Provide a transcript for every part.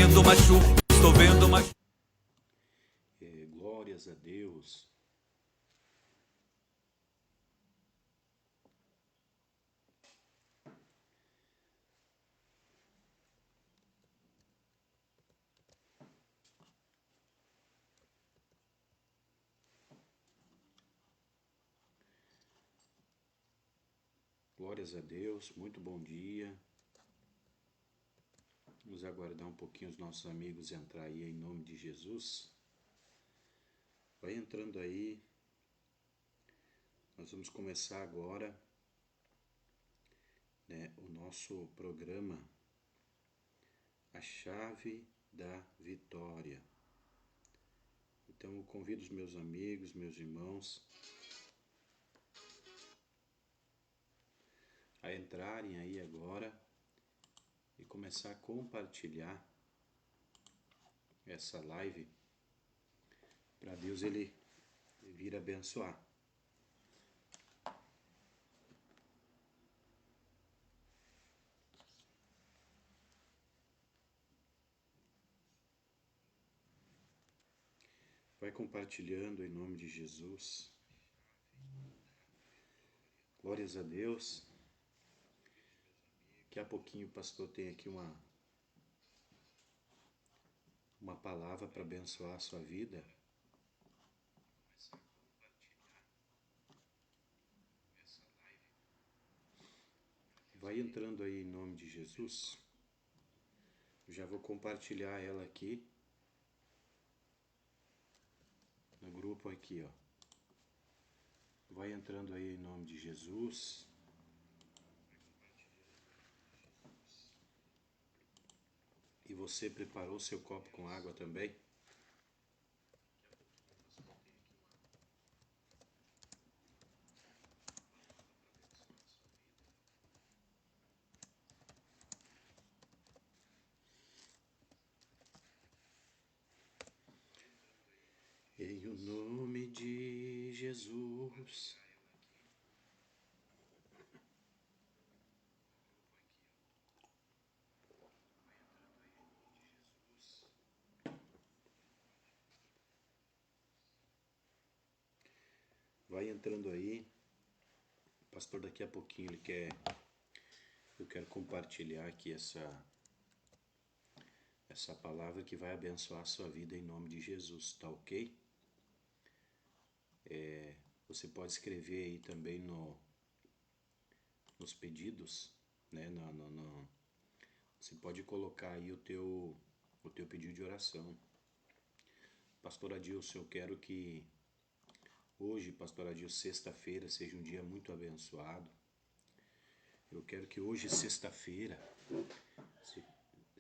vendo uma chuva, estou vendo uma chuva. Glórias a Deus. Glórias a Deus, muito bom dia. Vamos aguardar um pouquinho os nossos amigos entrar aí em nome de Jesus. Vai entrando aí. Nós vamos começar agora, né, o nosso programa A Chave da Vitória. Então eu convido os meus amigos, meus irmãos a entrarem aí agora e começar a compartilhar essa live para Deus ele vir abençoar. Vai compartilhando em nome de Jesus. Glórias a Deus. Daqui a pouquinho o pastor tem aqui uma palavra para abençoar a sua vida. Vai entrando aí em nome de Jesus. Já vou compartilhar ela aqui no grupo aqui, ó. Vai entrando aí em nome de Jesus. E você preparou seu copo com água também? Em o nome de Jesus. Vai entrando aí. O pastor daqui a pouquinho eu quero compartilhar aqui essa palavra que vai abençoar a sua vida em nome de Jesus, tá ok? Você pode escrever aí também nos pedidos, né? Você pode colocar aí o teu pedido de oração. Pastor Adilson, eu quero que hoje, Pastor Adilson, sexta-feira, seja um dia muito abençoado. Eu quero que hoje, sexta-feira,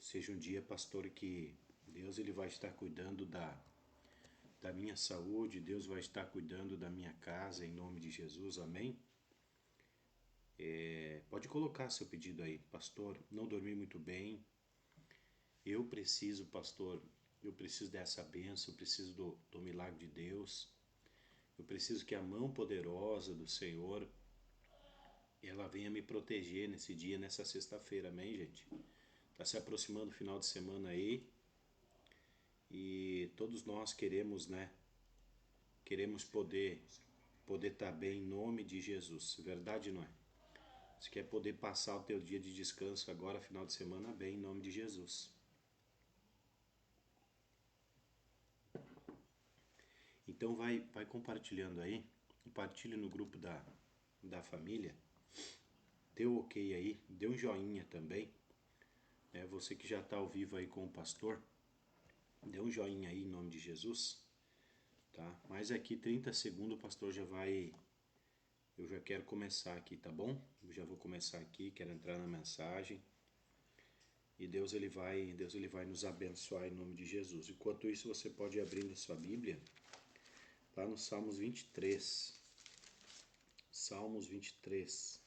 seja um dia, pastor, que Deus ele vai estar cuidando da minha saúde, Deus vai estar cuidando da minha casa, em nome de Jesus, amém? Pode colocar seu pedido aí, pastor, não dormi muito bem, eu preciso, pastor, eu preciso dessa bênção, eu preciso do milagre de Deus, eu preciso que a mão poderosa do Senhor, ela venha me proteger nesse dia, nessa sexta-feira, amém, gente? Está se aproximando o final de semana aí, e todos nós queremos, né? Queremos poder estar bem em nome de Jesus, verdade não é? Você quer poder passar o teu dia de descanso agora, final de semana, bem em nome de Jesus. Então vai compartilhando aí, compartilhe no grupo da família, dê um ok aí, dê um joinha também, né? Você que já está ao vivo aí com o pastor, dê um joinha aí em nome de Jesus, tá? Mas aqui 30 segundos o pastor eu já quero começar aqui, tá bom? Eu já vou começar aqui, quero entrar na mensagem. E Deus ele vai nos abençoar em nome de Jesus. Enquanto isso, você pode ir abrindo a sua Bíblia lá no Salmos 23. Salmos 23.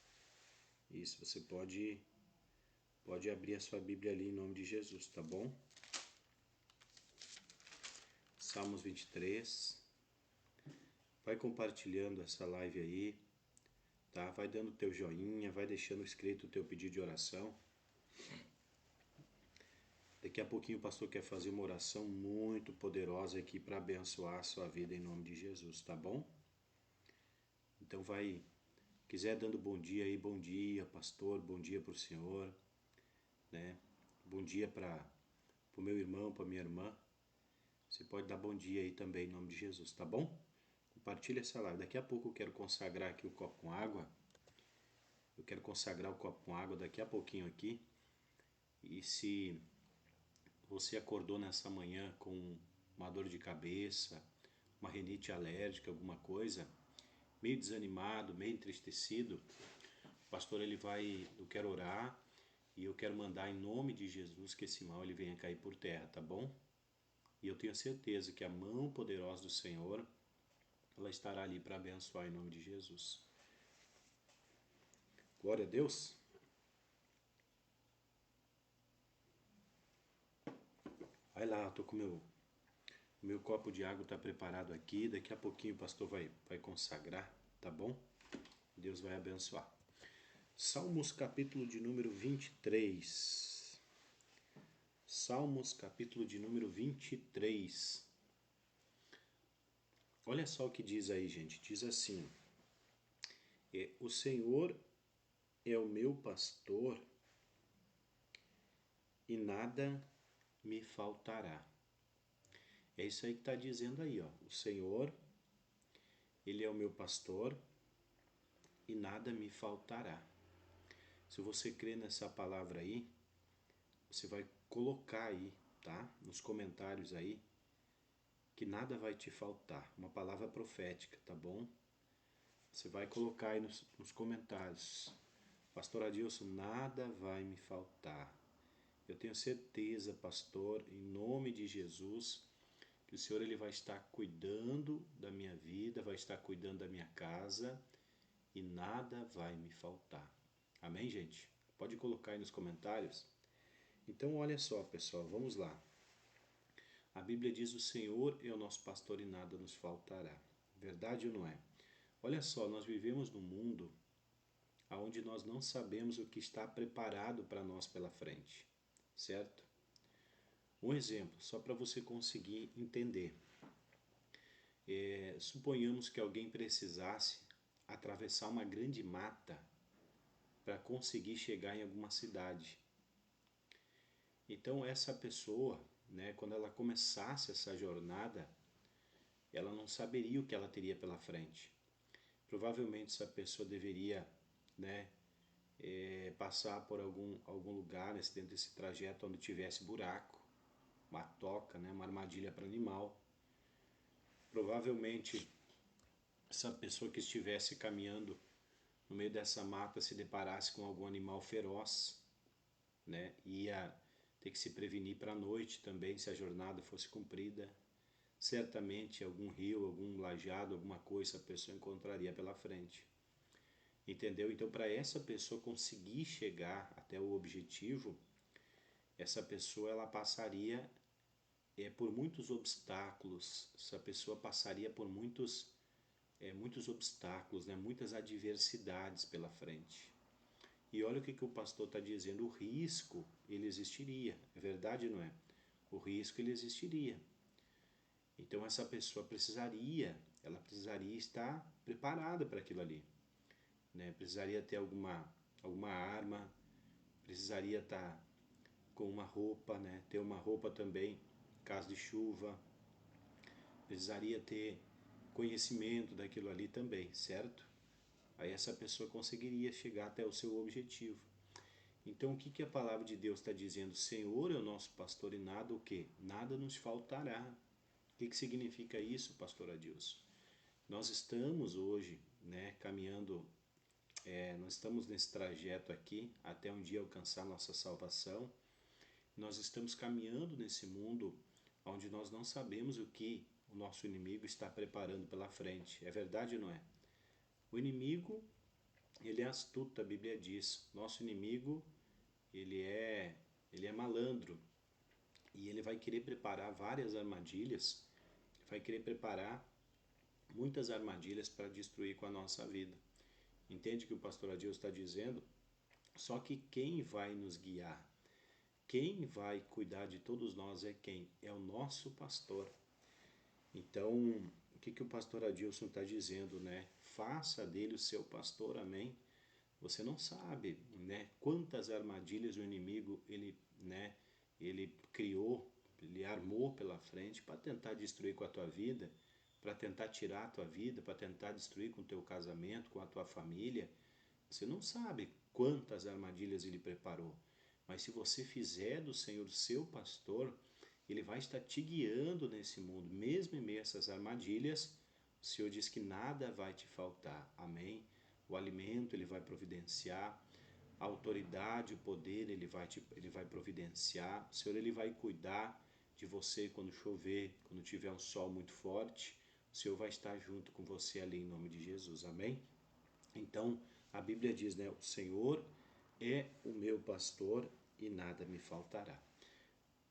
Isso, você pode abrir a sua Bíblia ali em nome de Jesus, tá bom? Salmos 23. Vai compartilhando essa live aí, tá? Vai dando teu joinha, vai deixando escrito o teu pedido de oração. Daqui a pouquinho o pastor quer fazer uma oração muito poderosa aqui para abençoar a sua vida em nome de Jesus, tá bom? Então quiser dando bom dia aí, bom dia, pastor, bom dia para o senhor, né? Bom dia para o meu irmão, para minha irmã. Você pode dar bom dia aí também em nome de Jesus, tá bom? Compartilha essa live. Daqui a pouco eu quero consagrar aqui o copo com água. Eu quero consagrar o copo com água daqui a pouquinho aqui. E se você acordou nessa manhã com uma dor de cabeça, uma rinite alérgica, alguma coisa, meio desanimado, meio entristecido, o pastor eu quero orar e eu quero mandar em nome de Jesus que esse mal ele venha cair por terra, tá bom? E eu tenho certeza que a mão poderosa do Senhor, ela estará ali para abençoar em nome de Jesus. Glória a Deus. Vai lá, eu tô com o meu copo de água está preparado aqui. Daqui a pouquinho o pastor vai consagrar, tá bom? Deus vai abençoar. Salmos capítulo de número 23. Salmos capítulo de número 23. Olha só o que diz aí, gente. Diz assim: o Senhor é o meu pastor e nada me faltará. É isso aí que está dizendo aí, ó. O Senhor, Ele é o meu pastor e nada me faltará. Se você crê nessa palavra aí, você vai colocar aí, tá? Nos comentários aí, que nada vai te faltar. Uma palavra profética, tá bom? Você vai colocar aí nos comentários. Pastor Adilson, nada vai me faltar. Eu tenho certeza, pastor, em nome de Jesus, que o Senhor ele vai estar cuidando da minha vida, vai estar cuidando da minha casa e nada vai me faltar. Amém, gente? Pode colocar aí nos comentários. Então, olha só, pessoal, vamos lá. A Bíblia diz: o Senhor é o nosso pastor e nada nos faltará. Verdade ou não é? Olha só, nós vivemos num mundo onde nós não sabemos o que está preparado para nós pela frente, certo? Um exemplo, só para você conseguir entender. Suponhamos que alguém precisasse atravessar uma grande mata para conseguir chegar em alguma cidade. Então essa pessoa, né, quando ela começasse essa jornada, ela não saberia o que ela teria pela frente. Provavelmente essa pessoa deveria, né, passar por algum lugar dentro desse trajeto onde tivesse buraco, uma toca, né, uma armadilha para animal. Provavelmente essa pessoa que estivesse caminhando no meio dessa mata se deparasse com algum animal feroz, né, ia ter que se prevenir para a noite também se a jornada fosse cumprida. Certamente algum rio, algum lajeado, alguma coisa a pessoa encontraria pela frente. Entendeu? Então, para essa pessoa conseguir chegar até o objetivo, essa pessoa ela passaria por muitos obstáculos, essa pessoa passaria por muitos obstáculos, né? Muitas adversidades pela frente. E olha o que o pastor está dizendo, o risco ele existiria, é verdade ou não é? O risco ele existiria. Então essa pessoa precisaria estar preparada para aquilo ali, né? Precisaria ter alguma arma, precisaria estar com uma roupa, né? Ter uma roupa também, caso de chuva, precisaria ter conhecimento daquilo ali também, certo? Aí essa pessoa conseguiria chegar até o seu objetivo. Então o que a palavra de Deus está dizendo? O Senhor é o nosso pastor e nada o quê? Nada nos faltará. O que significa isso, pastor Adilson? Nós estamos hoje, né, caminhando, nós estamos nesse trajeto aqui até um dia alcançar nossa salvação. Nós estamos caminhando nesse mundo onde nós não sabemos o que o nosso inimigo está preparando pela frente. É verdade ou não é? O inimigo, ele é astuto, a Bíblia diz. Nosso inimigo, ele é malandro e ele vai querer preparar várias armadilhas, vai querer preparar muitas armadilhas para destruir com a nossa vida. Entende o que o pastor Adilson está dizendo? Só que quem vai nos guiar? quem vai cuidar de todos nós é quem? É o nosso pastor. Então, o que o pastor Adilson está dizendo, né? Faça dele o seu pastor, amém? Você não sabe, né? Quantas armadilhas o inimigo ele criou, ele armou pela frente para tentar destruir com a tua vida, para tentar tirar a tua vida, para tentar destruir com o teu casamento, com a tua família. Você não sabe quantas armadilhas ele preparou. Mas se você fizer do Senhor seu pastor, ele vai estar te guiando nesse mundo, mesmo em meio a essas armadilhas. O Senhor diz que nada vai te faltar, amém? O alimento ele vai providenciar, a autoridade, o poder ele vai providenciar. O Senhor ele vai cuidar de você quando chover, quando tiver um sol muito forte. O Senhor vai estar junto com você ali em nome de Jesus, amém? Então a Bíblia diz, né? O Senhor é o meu pastor e nada me faltará.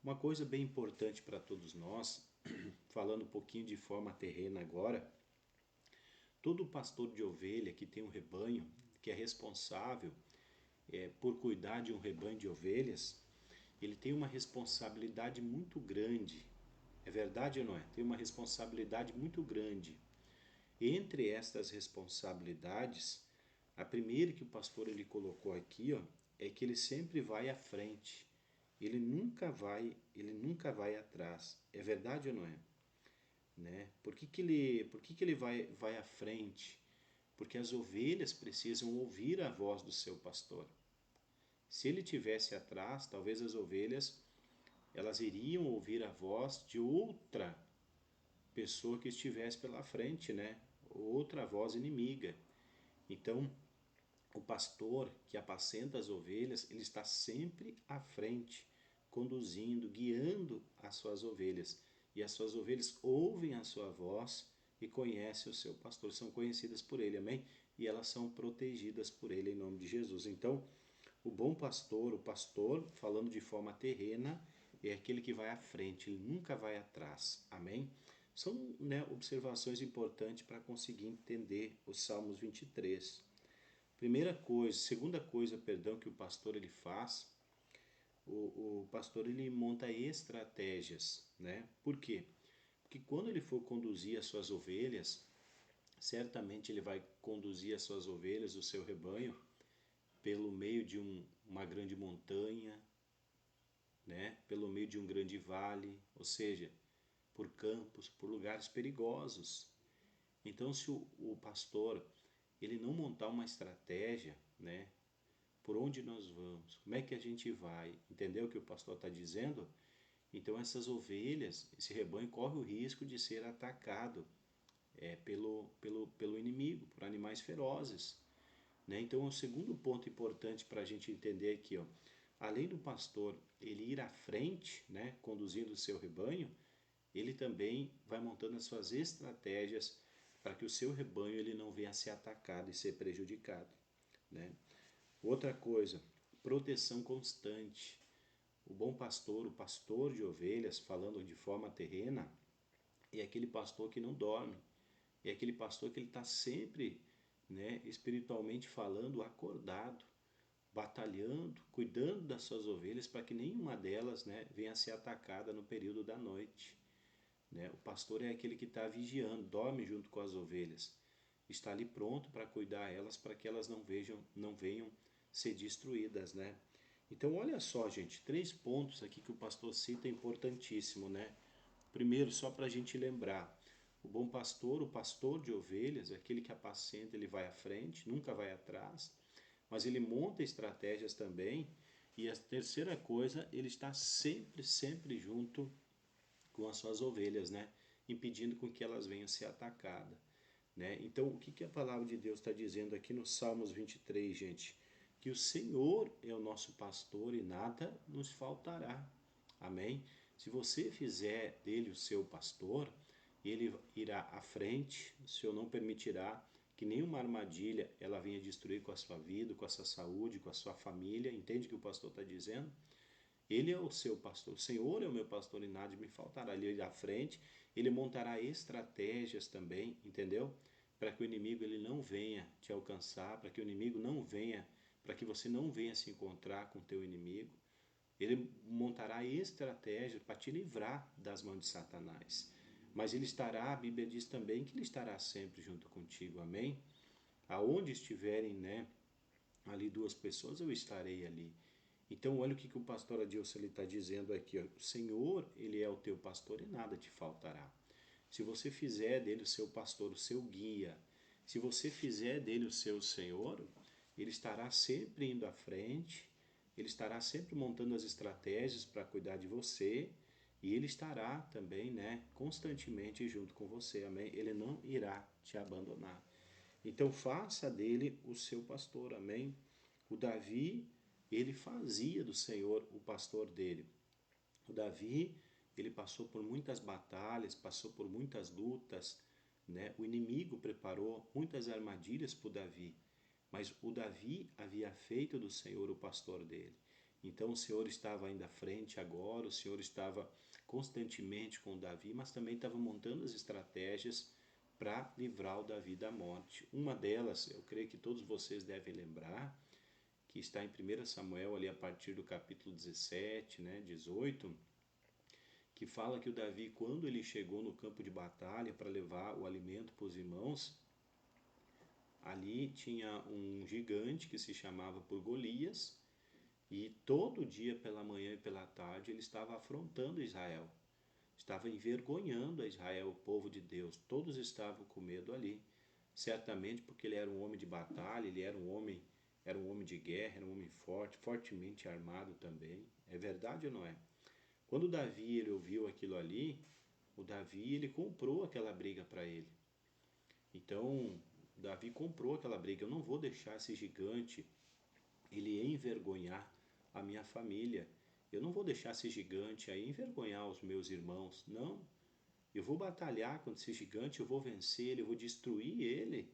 Uma coisa bem importante para todos nós, falando um pouquinho de forma terrena agora, todo pastor de ovelha que tem um rebanho, que é responsável por cuidar de um rebanho de ovelhas, ele tem uma responsabilidade muito grande. É verdade ou não é? Tem uma responsabilidade muito grande. Entre estas responsabilidades, a primeira que o pastor ele colocou aqui, ó, é que ele sempre vai à frente. Ele nunca vai atrás. É verdade ou não é? Né? Por que ele vai à frente? Porque as ovelhas precisam ouvir a voz do seu pastor. Se ele tivesse atrás, talvez as ovelhas elas iriam ouvir a voz de outra pessoa que estivesse pela frente, né? Outra voz inimiga. Então, o pastor que apacenta as ovelhas, ele está sempre à frente, conduzindo, guiando as suas ovelhas. E as suas ovelhas ouvem a sua voz e conhecem o seu pastor, são conhecidas por ele, amém? E elas são protegidas por ele em nome de Jesus. Então, o bom pastor, o pastor, falando de forma terrena, é aquele que vai à frente, ele nunca vai atrás, amém? São, né, observações importantes para conseguir entender os Salmos 23. Segunda coisa, perdão, que o pastor ele faz, o pastor ele monta estratégias, né? Por quê? Porque quando ele for conduzir as suas ovelhas, certamente ele vai conduzir as suas ovelhas, o seu rebanho, pelo meio de uma grande montanha, né? Pelo meio de um grande vale, ou seja, por campos, por lugares perigosos. Então, se o pastor ele não montar uma estratégia, né? Por onde nós vamos? Como é que a gente vai? Entendeu o que o pastor está dizendo? Então essas ovelhas, esse rebanho corre o risco de ser atacado pelo inimigo, por animais ferozes. Né? Então o segundo ponto importante para a gente entender aqui, ó, além do pastor ele ir à frente, né, conduzindo o seu rebanho, ele também vai montando as suas estratégias para que o seu rebanho ele não venha a ser atacado e ser prejudicado. Né? Outra coisa, proteção constante. O bom pastor, o pastor de ovelhas, falando de forma terrena, é aquele pastor que não dorme. É aquele pastor que ele está sempre, né, espiritualmente falando, acordado, batalhando, cuidando das suas ovelhas para que nenhuma delas, né, venha a ser atacada no período da noite. Né? O pastor é aquele que está vigiando, dorme junto com as ovelhas, está ali pronto para cuidar elas, para que elas não venham ser destruídas, né? Então olha só, gente, 3 pontos aqui que o pastor cita importantíssimo, né? Primeiro, só para a gente lembrar, o bom pastor, o pastor de ovelhas, aquele que apacenta, ele vai à frente, nunca vai atrás, mas ele monta estratégias também. E a terceira coisa, ele está sempre, sempre junto com as suas ovelhas, né? Impedindo com que elas venham ser atacadas. Né? Então, o que a palavra de Deus está dizendo aqui no Salmos 23, gente? Que o Senhor é o nosso pastor e nada nos faltará. Amém? Se você fizer dele o seu pastor, ele irá à frente, o Senhor não permitirá que nenhuma armadilha ela venha destruir com a sua vida, com a sua saúde, com a sua família. Entende o que o pastor está dizendo? Ele é o seu pastor, o Senhor é o meu pastor e nada me faltará. Ele irá à frente, ele montará estratégias também, entendeu? Para que o inimigo ele não venha te alcançar, para que o inimigo não venha, para que você não venha se encontrar com o teu inimigo. Ele montará estratégias para te livrar das mãos de Satanás. Mas ele estará, a Bíblia diz também que ele estará sempre junto contigo, amém? Aonde estiverem, né, ali duas pessoas, eu estarei ali. Então, olha o que o pastor Adilson está dizendo aqui. Ó. O Senhor, ele é o teu pastor e nada te faltará. Se você fizer dele o seu pastor, o seu guia, se você fizer dele o seu Senhor, ele estará sempre indo à frente, ele estará sempre montando as estratégias para cuidar de você e ele estará também, né, constantemente junto com você, amém? Ele não irá te abandonar. Então faça dele o seu pastor, amém? O Davi, ele fazia do Senhor o pastor dele. O Davi, ele passou por muitas batalhas, passou por muitas lutas, né? O inimigo preparou muitas armadilhas para o Davi, mas o Davi havia feito do Senhor o pastor dele. Então o Senhor estava ainda à frente agora, o Senhor estava constantemente com o Davi, mas também estava montando as estratégias para livrar o Davi da morte. Uma delas, eu creio que todos vocês devem lembrar, que está em 1 Samuel, ali a partir do capítulo 17, né, 18, que fala que o Davi, quando ele chegou no campo de batalha para levar o alimento para os irmãos, ali tinha um gigante que se chamava por Golias, e todo dia pela manhã e pela tarde ele estava afrontando Israel, estava envergonhando a Israel, o povo de Deus. Todos estavam com medo ali, certamente porque ele era um homem de batalha, ele era um homem de guerra, era um homem forte, fortemente armado também. É verdade ou não é? Quando Davi ele ouviu aquilo ali, o Davi ele comprou aquela briga para ele. Então, Davi comprou aquela briga. Eu não vou deixar esse gigante ele envergonhar a minha família. Eu não vou deixar esse gigante aí envergonhar os meus irmãos. Não. Eu vou batalhar contra esse gigante, eu vou vencer ele, eu vou destruir ele.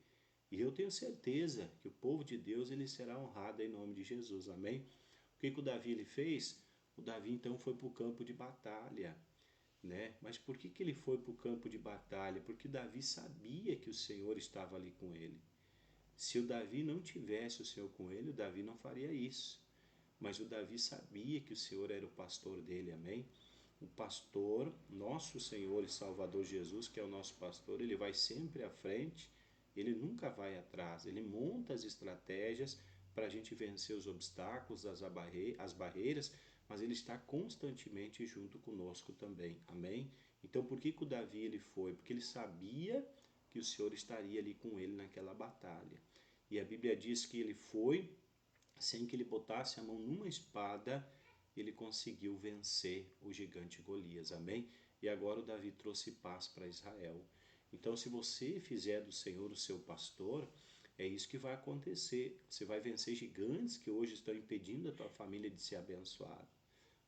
E eu tenho certeza que o povo de Deus ele será honrado em nome de Jesus. Amém? O que o Davi ele fez? O Davi então foi para o campo de batalha. Né? Mas por que ele foi para o campo de batalha? Porque Davi sabia que o Senhor estava ali com ele. Se o Davi não tivesse o Senhor com ele, o Davi não faria isso. Mas o Davi sabia que o Senhor era o pastor dele, amém? O pastor, nosso Senhor e Salvador Jesus, que é o nosso pastor, ele vai sempre à frente, ele nunca vai atrás, ele monta as estratégias para a gente vencer os obstáculos, as barreiras, mas ele está constantemente junto conosco também, amém? Então por que o Davi ele foi? Porque ele sabia que o Senhor estaria ali com ele naquela batalha. E a Bíblia diz que ele foi, sem que ele botasse a mão numa espada, ele conseguiu vencer o gigante Golias, amém? E agora o Davi trouxe paz para Israel. Então, se você fizer do Senhor o seu pastor, é isso que vai acontecer. Você vai vencer gigantes que hoje estão impedindo a tua família de ser abençoada.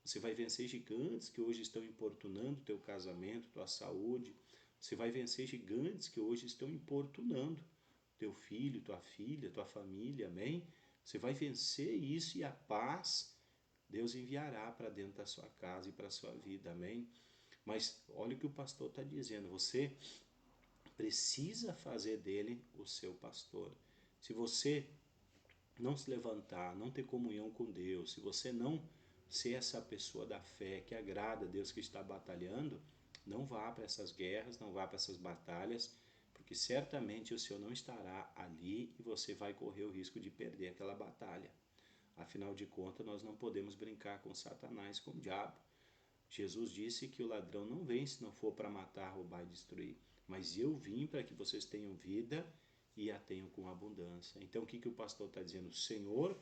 Você vai vencer gigantes que hoje estão importunando o teu casamento, tua saúde. Você vai vencer gigantes que hoje estão importunando teu filho, tua filha, tua família, amém? Você vai vencer isso e a paz Deus enviará para dentro da sua casa e para a sua vida, amém? Mas olha o que o pastor está dizendo, você precisa fazer dele o seu pastor. Se você não se levantar, não ter comunhão com Deus, se você não ser essa pessoa da fé que agrada a Deus que está batalhando, não vá para essas guerras, não vá para essas batalhas, porque certamente o Senhor não estará ali e você vai correr o risco de perder aquela batalha. Afinal de contas, nós não podemos brincar com Satanás, com o diabo. Jesus disse que o ladrão não vem se não for para matar, roubar e destruir. Mas eu vim para que vocês tenham vida e a tenham com abundância. Então o que o pastor está dizendo? O Senhor,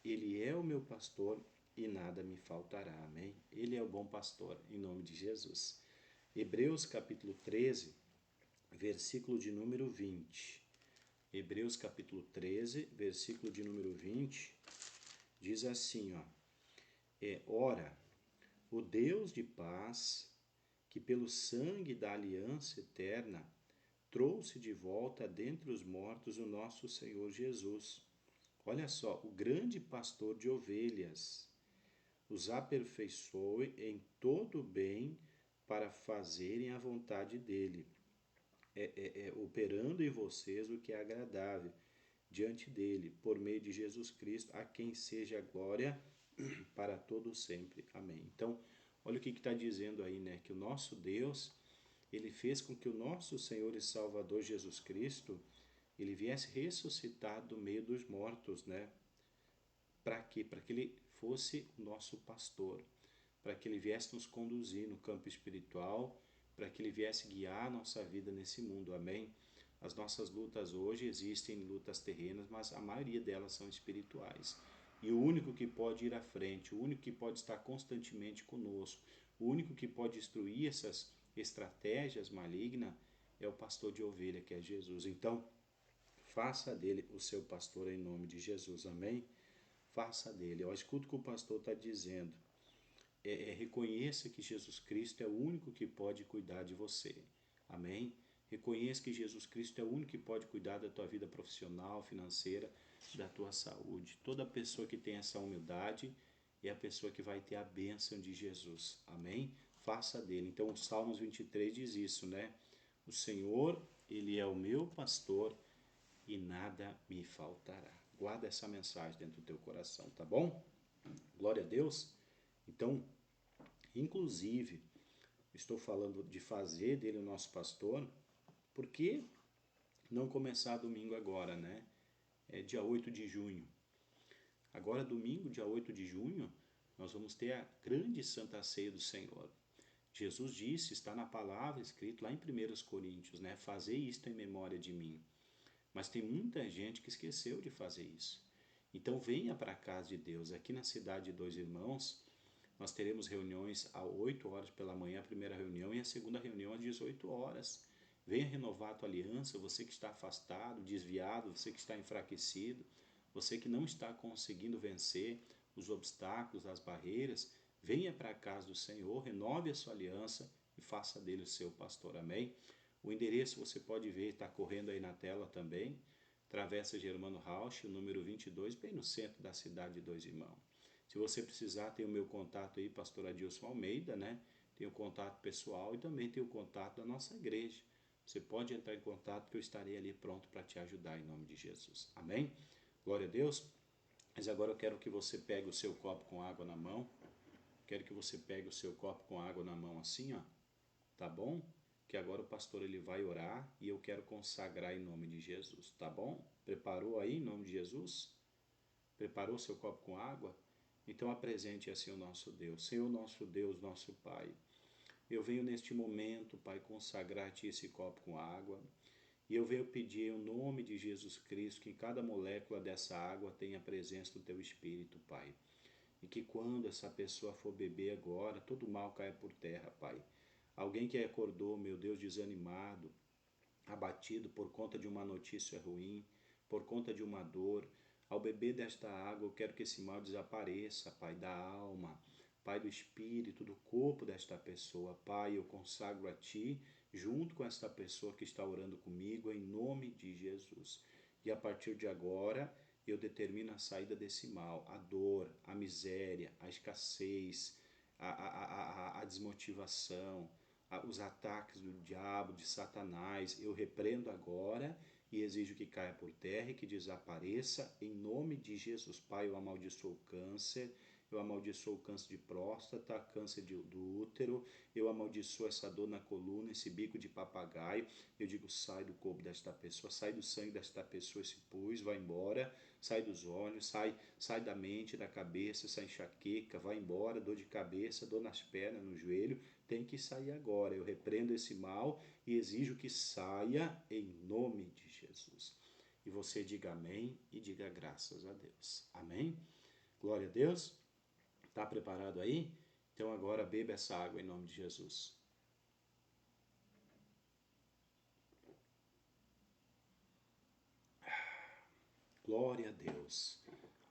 Ele é o meu pastor e nada me faltará. Amém? Ele é o bom pastor, em nome de Jesus. Hebreus capítulo 13, versículo de número 20. Hebreus capítulo 13, versículo de número 20, diz assim, ó. Ora, o Deus de paz, que pelo sangue da aliança eterna trouxe de volta dentre os mortos o nosso Senhor Jesus. Olha só, o grande pastor de ovelhas os aperfeiçoe em todo o bem para fazerem a vontade dele, operando em vocês o que é agradável diante dele, por meio de Jesus Cristo, a quem seja a glória para todo sempre. Amém. Então, olha o que está dizendo aí, né? Que o nosso Deus, ele fez com que o nosso Senhor e Salvador Jesus Cristo, ele viesse ressuscitar do meio dos mortos, né? Para quê? Para que ele fosse o nosso pastor, para que ele viesse nos conduzir no campo espiritual, para que ele viesse guiar a nossa vida nesse mundo. Amém? As nossas lutas hoje existem lutas terrenas, mas a maioria delas são espirituais. E o único que pode ir à frente, o único que pode estar constantemente conosco, o único que pode destruir essas estratégias malignas é o pastor de ovelha, que é Jesus. Então, faça dele o seu pastor em nome de Jesus. Amém? Faça dele. Ó, escuta o que o pastor está dizendo. Reconheça que Jesus Cristo é o único que pode cuidar de você. Amém? Reconheça que Jesus Cristo é o único que pode cuidar da tua vida profissional, financeira, da tua saúde. Toda pessoa que tem essa humildade é a pessoa que vai ter a bênção de Jesus. Amém? Faça dele. Então, o Salmos 23 diz isso, né? O Senhor, ele é o meu pastor e nada me faltará. Guarda essa mensagem dentro do teu coração, tá bom? Glória a Deus. Então, inclusive, estou falando de fazer dele o nosso pastor, porque não começar domingo agora, né? É dia 8 de junho. Agora, domingo, dia 8 de junho, nós vamos ter a grande Santa Ceia do Senhor. Jesus disse, está na palavra escrito lá em 1 Coríntios, né? Fazer isto em memória de mim. Mas tem muita gente que esqueceu de fazer isso. Então venha para a casa de Deus. Aqui na cidade de Dois Irmãos, nós teremos reuniões às 8 horas pela manhã, a primeira reunião, e a segunda reunião às 18 horas. Venha renovar a tua aliança, você que está afastado, desviado, você que está enfraquecido, você que não está conseguindo vencer os obstáculos, as barreiras, venha para a casa do Senhor, renove a sua aliança e faça dele o seu pastor. Amém? O endereço você pode ver, está correndo aí na tela também. Travessa Germano Rauch, o número 22, bem no centro da cidade de Dois Irmãos. Se você precisar, tem o meu contato aí, pastor Adilson Almeida, né? Tem o contato pessoal e também tem o contato da nossa igreja. Você pode entrar em contato que eu estarei ali pronto para te ajudar em nome de Jesus. Amém? Glória a Deus. Mas agora eu quero que você pegue o seu copo com água na mão. Quero que você pegue o seu copo com água na mão assim, ó. Tá bom? Que agora o pastor ele vai orar e eu quero consagrar em nome de Jesus, tá bom? Preparou aí em nome de Jesus? Preparou seu copo com água? Então apresente assim o nosso Deus. Senhor nosso Deus, nosso Pai, eu venho neste momento, Pai, consagrar-te esse copo com água. E eu venho pedir em nome de Jesus Cristo que em cada molécula dessa água tenha a presença do Teu Espírito, Pai. E que quando essa pessoa for beber agora, todo mal caia por terra, Pai. Alguém que acordou, meu Deus, desanimado, abatido por conta de uma notícia ruim, por conta de uma dor, ao beber desta água, eu quero que esse mal desapareça, Pai, da alma, Pai, do espírito, do corpo desta pessoa. Pai, eu consagro a Ti, junto com esta pessoa que está orando comigo, em nome de Jesus. E a partir de agora, eu determino a saída desse mal, a dor, a miséria, a escassez, a desmotivação, os ataques do diabo, de Satanás, eu repreendo agora e exijo que caia por terra e que desapareça em nome de Jesus. Pai, eu amaldiçoo o câncer, eu amaldiçoo o câncer de próstata, câncer do útero, eu amaldiçoo essa dor na coluna, esse bico de papagaio, eu digo, sai do corpo desta pessoa, sai do sangue desta pessoa, esse pus, vai embora, sai dos olhos, sai da mente, da cabeça, essa enxaqueca, vai embora, dor de cabeça, dor nas pernas, no joelho, tem que sair agora. Eu repreendo esse mal e exijo que saia em nome de Jesus. E você diga amém e diga graças a Deus. Amém? Glória a Deus. Está preparado aí? Então agora beba essa água em nome de Jesus. Glória a Deus.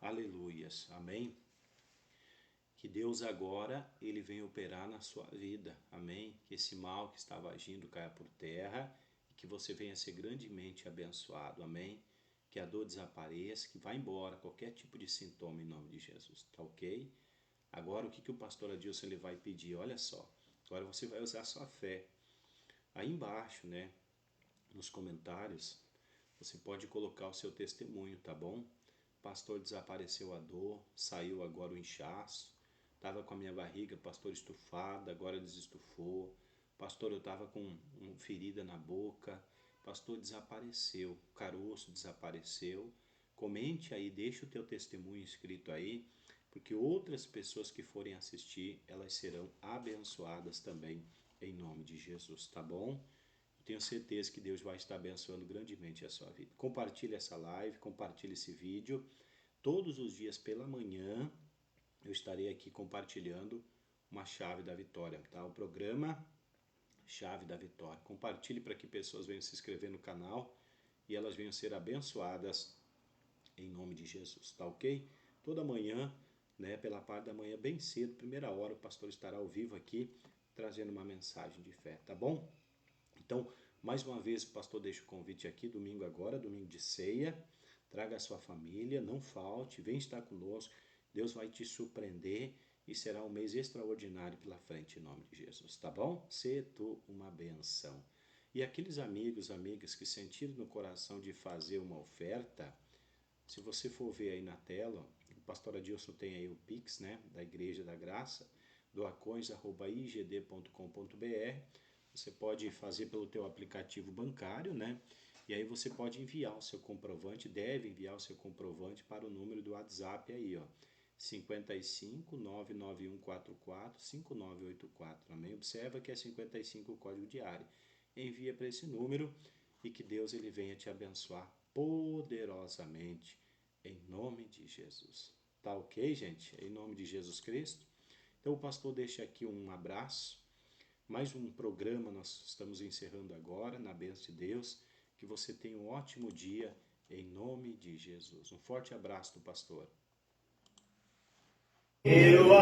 Aleluias. Amém? Que Deus agora, Ele venha operar na sua vida, amém? Que esse mal que estava agindo caia por terra e que você venha ser grandemente abençoado, amém? Que a dor desapareça, que vá embora qualquer tipo de sintoma em nome de Jesus, tá ok? Agora o que o pastor Adilson ele vai pedir? Olha só, agora você vai usar a sua fé. Aí embaixo, né, nos comentários, você pode colocar o seu testemunho, tá bom? pastor, desapareceu a dor, saiu agora o inchaço. Estava com a minha barriga, pastor, estufada, agora desestufou. Pastor, eu estava com uma ferida na boca. Pastor, desapareceu, o caroço desapareceu. Comente aí, deixa o teu testemunho escrito aí, porque outras pessoas que forem assistir, elas serão abençoadas também, em nome de Jesus, tá bom? Tenho certeza que Deus vai estar abençoando grandemente a sua vida. Compartilhe essa live, compartilhe esse vídeo. Todos os dias pela manhã eu estarei aqui compartilhando uma chave da vitória, tá? O programa Chave da Vitória. Compartilhe para que pessoas venham se inscrever no canal e elas venham ser abençoadas em nome de Jesus, tá ok? Toda manhã, né, pela parte da manhã, bem cedo, primeira hora, o pastor estará ao vivo aqui, trazendo uma mensagem de fé, tá bom? Então, mais uma vez, o pastor deixa o convite aqui, domingo agora, domingo de ceia. Traga a sua família, não falte, vem estar conosco. Deus vai te surpreender e será um mês extraordinário pela frente, em nome de Jesus, tá bom? Sê tu uma benção. E aqueles amigos, amigas que sentiram no coração de fazer uma oferta, se você for ver aí na tela, o pastor Adilson tem aí o Pix, né, da Igreja da Graça, doacões@igd.com.br. Você pode fazer pelo teu aplicativo bancário, né? E aí você pode enviar o seu comprovante, deve enviar o seu comprovante para o número do WhatsApp aí, ó. 55 99144 5984. Também observa que é 55 o código de área. Envia para esse número e que Deus ele venha te abençoar poderosamente em nome de Jesus. Tá ok, gente? Em nome de Jesus Cristo. Então o pastor deixa aqui um abraço. Mais um programa nós estamos encerrando agora, na bênção de Deus. Que você tenha um ótimo dia, em nome de Jesus. Um forte abraço do pastor. Eu